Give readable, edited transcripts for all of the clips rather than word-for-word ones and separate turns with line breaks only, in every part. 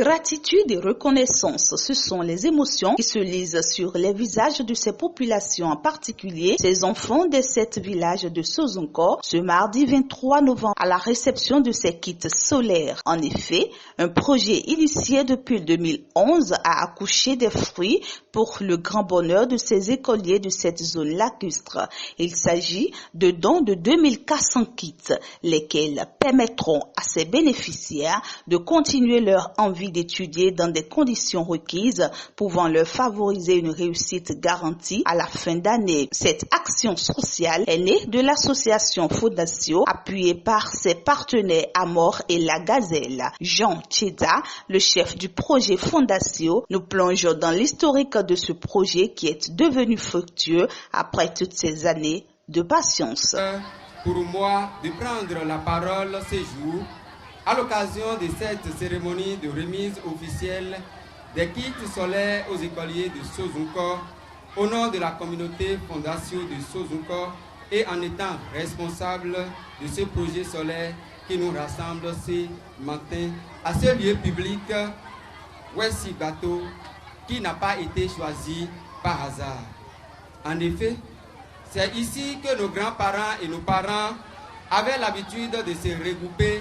Gratitude et reconnaissance, ce sont les émotions qui se lisent sur les visages de ces populations, en particulier ces enfants de 7 villages de Sozunko, ce mardi 23 novembre à la réception de ces kits solaires. En effet, un projet initié depuis 2011 a accouché des fruits pour le grand bonheur de ces écoliers de cette zone lacustre. Il s'agit de dons de 2400 kits, lesquels permettront à ces bénéficiaires de continuer leur envie d'étudier dans des conditions requises, pouvant leur favoriser une réussite garantie à la fin d'année. Cette action sociale est née de l'association Fondatio, appuyée par ses partenaires Amor et La Gazelle. Jean Tcheda, le chef du projet Fondatio, nous plonge dans l'historique de ce projet qui est devenu fructueux après toutes ces années de patience.
Pour moi, de prendre la parole ce jour à l'occasion de cette cérémonie de remise officielle des kits solaires aux écoliers de Sozunko, au nom de la communauté Fondatio de Sozunko et en étant responsable de ce projet solaire qui nous rassemble ce matin à ce lieu public, Wessi Bateau, qui n'a pas été choisi par hasard. En effet, c'est ici que nos grands-parents et nos parents avaient l'habitude de se regrouper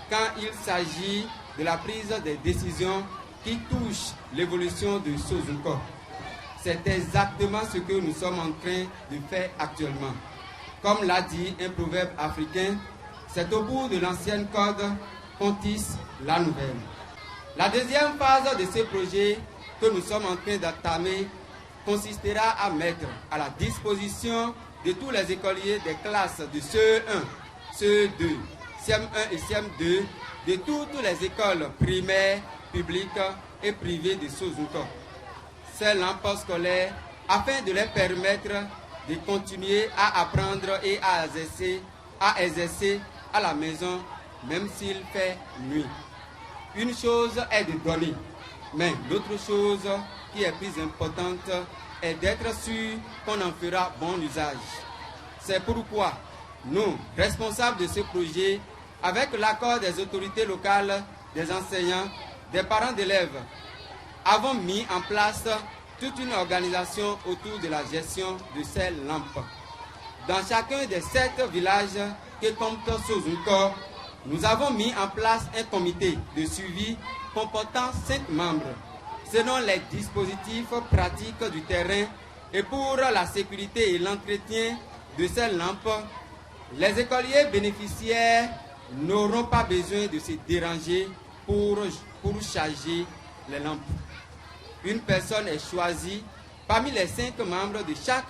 quand il s'agit de la prise des décisions qui touchent l'évolution de Sozunko. C'est exactement ce que nous sommes en train de faire actuellement. Comme l'a dit un proverbe africain, c'est au bout de l'ancienne corde qu'on tisse la nouvelle. La deuxième phase de ce projet que nous sommes en train d'entamer consistera à mettre à la disposition de tous les écoliers des classes de CE1, CE2, CM1 et CM2 de toutes les écoles primaires, publiques et privées de Sozunko ces lampes scolaires afin de leur permettre de continuer à apprendre et à exercer à la maison même s'il fait nuit. Une chose est de donner, mais l'autre chose qui est plus importante est d'être sûr qu'on en fera bon usage. C'est pourquoi nous, responsables de ce projet, avec l'accord des autorités locales, des enseignants, des parents d'élèves, avons mis en place toute une organisation autour de la gestion de ces lampes. Dans chacun des 7 villages que compte Sozunko, nous avons mis en place un comité de suivi comportant 5 membres, selon les dispositifs pratiques du terrain et pour la sécurité et l'entretien de ces lampes. Les écoliers bénéficiaires n'auront pas besoin de se déranger pour charger les lampes. Une personne est choisie parmi les 5 membres de chaque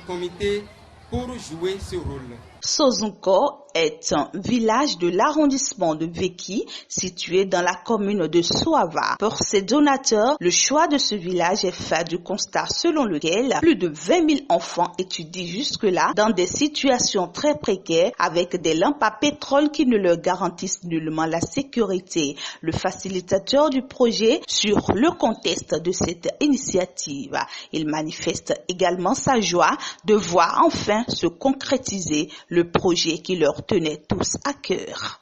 comité pour jouer ce rôle.
Sozunko est un village de l'arrondissement de Veki, situé dans la commune de Soava. Pour ses donateurs, le choix de ce village est fait du constat selon lequel plus de 20 000 enfants étudient jusque-là dans des situations très précaires avec des lampes à pétrole qui ne leur garantissent nullement la sécurité. Le facilitateur du projet sur le contexte de cette initiative. Il manifeste également sa joie de voir enfin se concrétiser le projet qui leur tenait tous à cœur.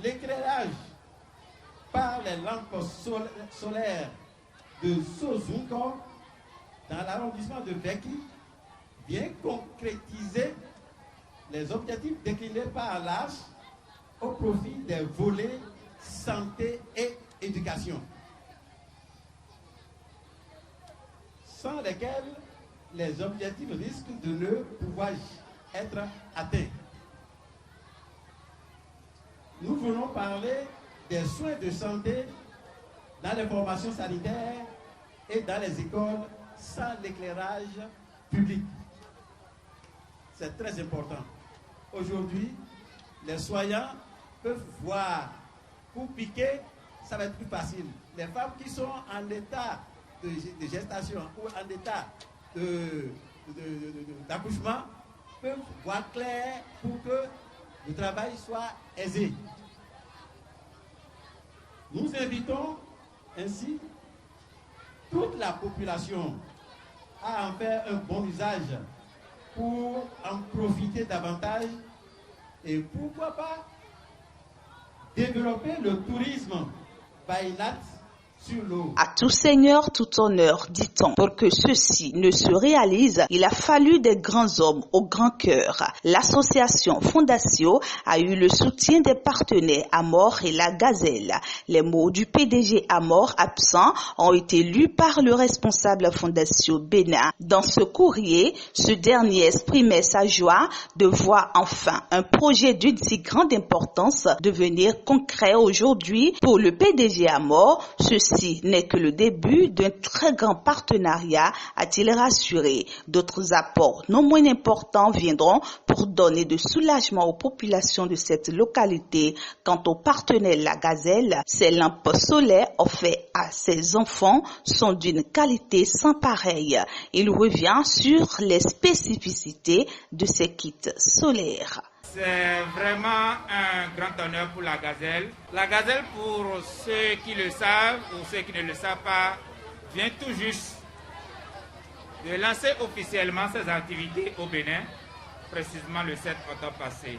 L'éclairage par les lampes solaires de Sozunko dans l'arrondissement de Veki vient concrétiser les objectifs déclinés par l'ASH au profit des volets santé et éducation, sans lesquels les objectifs risquent de ne pouvoir être atteints. Nous voulons parler des soins de santé dans les formations sanitaires et dans les écoles sans l'éclairage public. C'est très important. Aujourd'hui, les soignants peuvent voir. Pour piquer, ça va être plus facile. Les femmes qui sont en état de gestation ou en état d'accouchement peuvent voir clair pour que le travail soit aisé. Nous invitons ainsi toute la population à en faire un bon usage pour en profiter davantage et pourquoi pas développer le tourisme Bainat sur l'eau.
À tout seigneur, tout honneur, dit-on. Pour que ceci ne se réalise, il a fallu des grands hommes au grand cœur. L'association Fondatio a eu le soutien des partenaires Amor et la Gazelle. Les mots du PDG Amor absent ont été lus par le responsable Fondatio Bénin. Dans ce courrier, ce dernier exprimait sa joie de voir enfin un projet d'une si grande importance devenir concret aujourd'hui. Pour le PDG Amor, ceci n'est que le début d'un très grand partenariat, a-t-il rassuré. D'autres apports non moins importants viendront pour donner de soulagement aux populations de cette localité. Quant au partenaire La Gazelle, ces lampes solaires offertes à ses enfants sont d'une qualité sans pareille. Il revient sur les spécificités de ces kits solaires.
C'est vraiment un grand honneur pour la Gazelle. La Gazelle, pour ceux qui le savent ou ceux qui ne le savent pas, vient tout juste de lancer officiellement ses activités au Bénin, précisément le 7 octobre passé.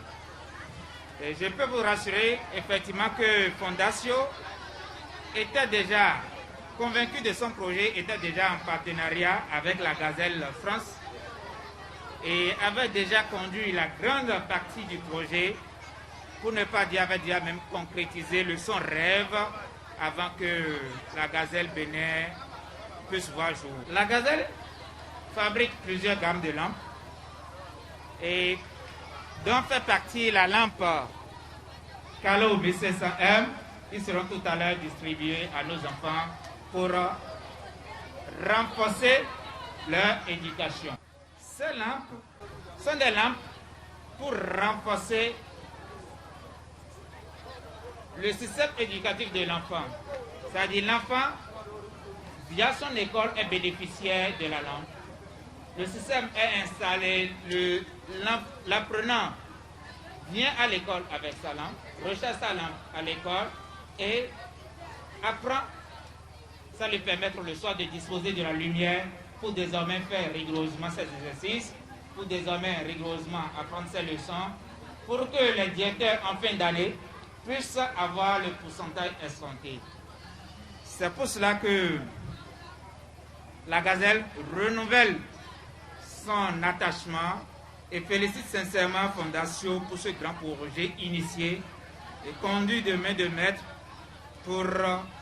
Et je peux vous rassurer effectivement que Fondatio était déjà convaincu de son projet, était déjà en partenariat avec la Gazelle France, et avait déjà conduit la grande partie du projet, pour ne pas dire, avait déjà même concrétisé son rêve avant que la Gazelle Bénin puisse voir jour. La Gazelle fabrique plusieurs gammes de lampes et dont fait partie la lampe Calo B500M qui seront tout à l'heure distribuées à nos enfants pour renforcer leur éducation. Ces lampes sont des lampes pour renforcer le système éducatif de l'enfant. C'est-à-dire l'enfant, via son école, est bénéficiaire de la lampe. Le système est installé, l'apprenant vient à l'école avec sa lampe, recherche sa lampe à l'école et apprend. Ça lui permet le soir de disposer de la lumière pour désormais faire rigoureusement ses exercices, pour désormais rigoureusement apprendre ses leçons, pour que les directeurs en fin d'année puissent avoir le pourcentage escompté. C'est pour cela que la Gazelle renouvelle son attachement et félicite sincèrement Fondatio pour ce grand projet initié et conduit de main de maître pour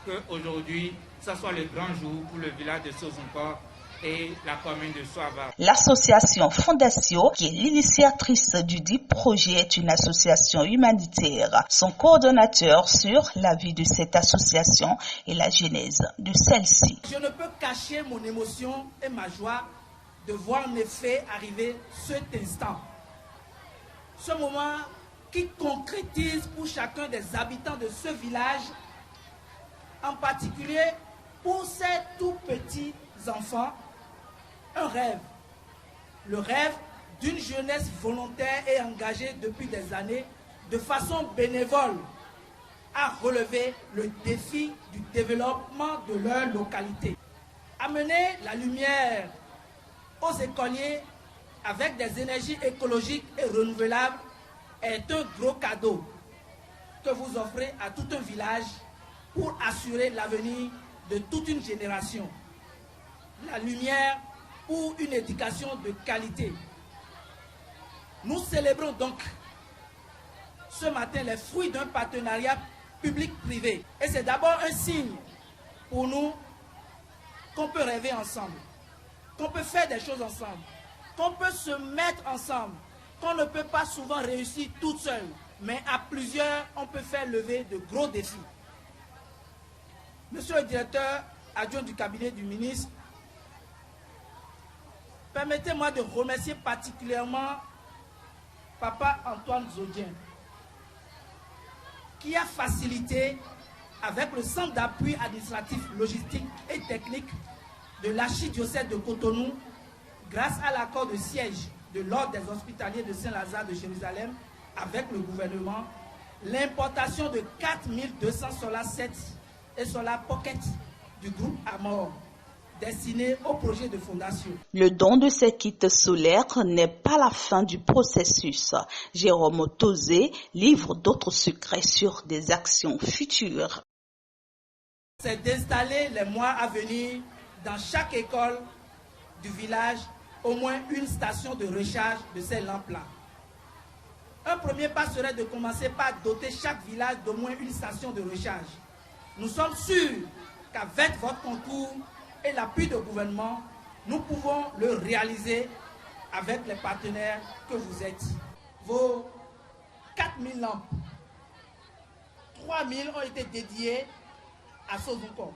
qu'aujourd'hui, ce soit le grand jour pour le village de Sozunko et la commune de Soava.
L'association Fondatio, qui est l'initiatrice du dit projet, est une association humanitaire. Son coordonnateur sur la vie de cette association et la genèse de celle-ci.
Je ne peux cacher mon émotion et ma joie de voir mes faits arriver cet instant. Ce moment qui concrétise pour chacun des habitants de ce village, en particulier pour ces tout petits enfants, un rêve. Le rêve d'une jeunesse volontaire et engagée depuis des années de façon bénévole à relever le défi du développement de leur localité. Amener la lumière aux écoliers avec des énergies écologiques et renouvelables est un gros cadeau que vous offrez à tout un village pour assurer l'avenir de toute une génération. La lumière pour une éducation de qualité. Nous célébrons donc ce matin les fruits d'un partenariat public-privé. Et c'est d'abord un signe pour nous qu'on peut rêver ensemble, qu'on peut faire des choses ensemble, qu'on peut se mettre ensemble, qu'on ne peut pas souvent réussir toute seule, mais à plusieurs, on peut faire lever de gros défis. Monsieur le directeur adjoint du cabinet du ministre, permettez-moi de remercier particulièrement Papa Antoine Zodien, qui a facilité, avec le centre d'appui administratif, logistique et technique de l'archidiocèse de Cotonou, grâce à l'accord de siège de l'ordre des hospitaliers de Saint-Lazare de Jérusalem avec le gouvernement, l'importation de 4200 Solar 7 et Solar Pocket du groupe Amor, destiné au projet de Fondatio.
Le don de ces kits solaires n'est pas la fin du processus. Jérôme Tozé livre d'autres secrets sur des actions futures.
c'est d'installer les mois à venir dans chaque école du village au moins une station de recharge de ces lampes-là. Un premier pas serait de commencer par doter chaque village d'au moins une station de recharge. Nous sommes sûrs qu'avec votre concours et l'appui du gouvernement, nous pouvons le réaliser avec les partenaires que vous êtes. Vos 4000 lampes, 3000 ont été dédiées à Sozunko.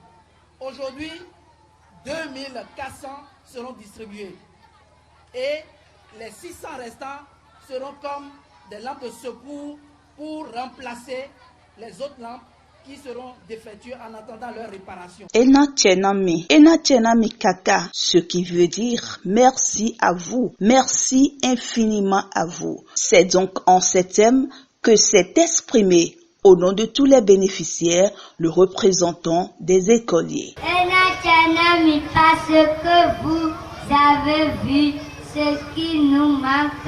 Aujourd'hui, 2400 seront distribués et les 600 restants seront comme des lampes de secours pour remplacer les autres lampes qui seront défectueuses en attendant leur réparation.
Ena Tchenami Kaka, ce qui veut dire merci à vous, merci infiniment à vous. C'est donc en ces termes que s'est exprimé au nom de tous les bénéficiaires, le représentant des écoliers.
Ena Tchenami, parce que vous avez vu ce qui nous manque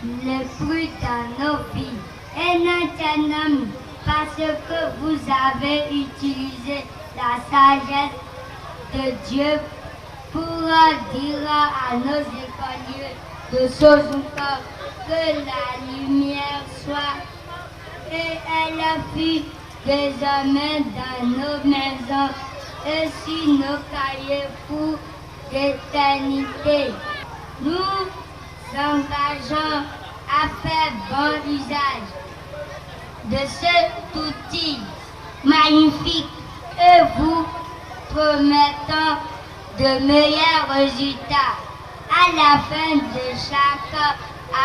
le plus dans nos vies. Ena Tchenami, parce que vous avez utilisé la sagesse de Dieu pour dire à nos écoliers de Sozunko que la lumière soit, et elle fut désormais dans nos maisons et sur nos cahiers pour l'éternité. Nous engageons à faire bon usage de cet outil magnifique et vous promettons de meilleurs résultats à la fin de chaque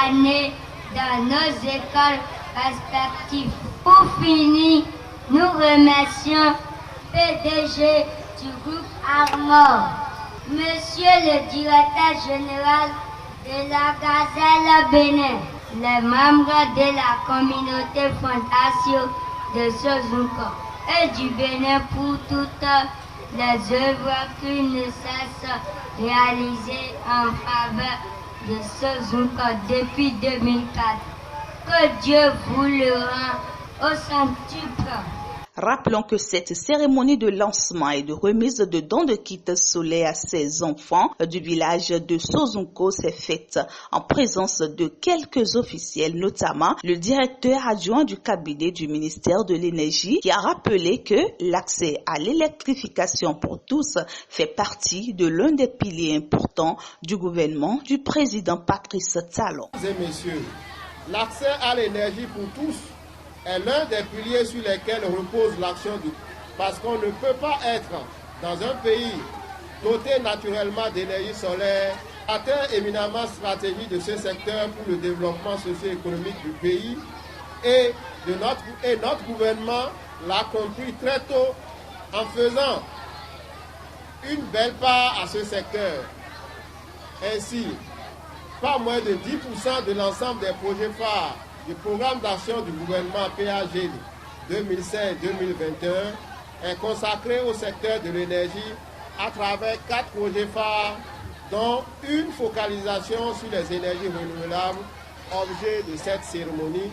année dans nos écoles respectives. Pour finir, nous remercions PDG du groupe Armor, Monsieur le directeur général de la Gazelle Bénin, les membres de la communauté fondation de Sozunko et du Bénin pour toutes les œuvres qu'ils ne cessent de réaliser en faveur de Sozunko depuis 2004. Que Dieu vous le rende au centuple.
Rappelons que cette cérémonie de lancement et de remise de dons de kits solaires à ces enfants du village de Sozunko s'est faite en présence de quelques officiels, notamment le directeur adjoint du cabinet du ministère de l'Énergie, qui a rappelé que l'accès à l'électrification pour tous fait partie de l'un des piliers importants du gouvernement du président Patrice Talon.
Mesdames et messieurs, l'accès à l'énergie pour tous est l'un des piliers sur lesquels repose l'action du... Parce qu'on ne peut pas être dans un pays doté naturellement d'énergie solaire, atteint éminemment stratégie de ce secteur pour le développement socio-économique du pays et notre gouvernement l'a compris très tôt en faisant une belle part à ce secteur. Ainsi, pas moins de 10% de l'ensemble des projets phares du programme d'action du gouvernement PAG 2016-2021 est consacré au secteur de l'énergie à travers 4 projets phares, dont une focalisation sur les énergies renouvelables, objet de cette cérémonie.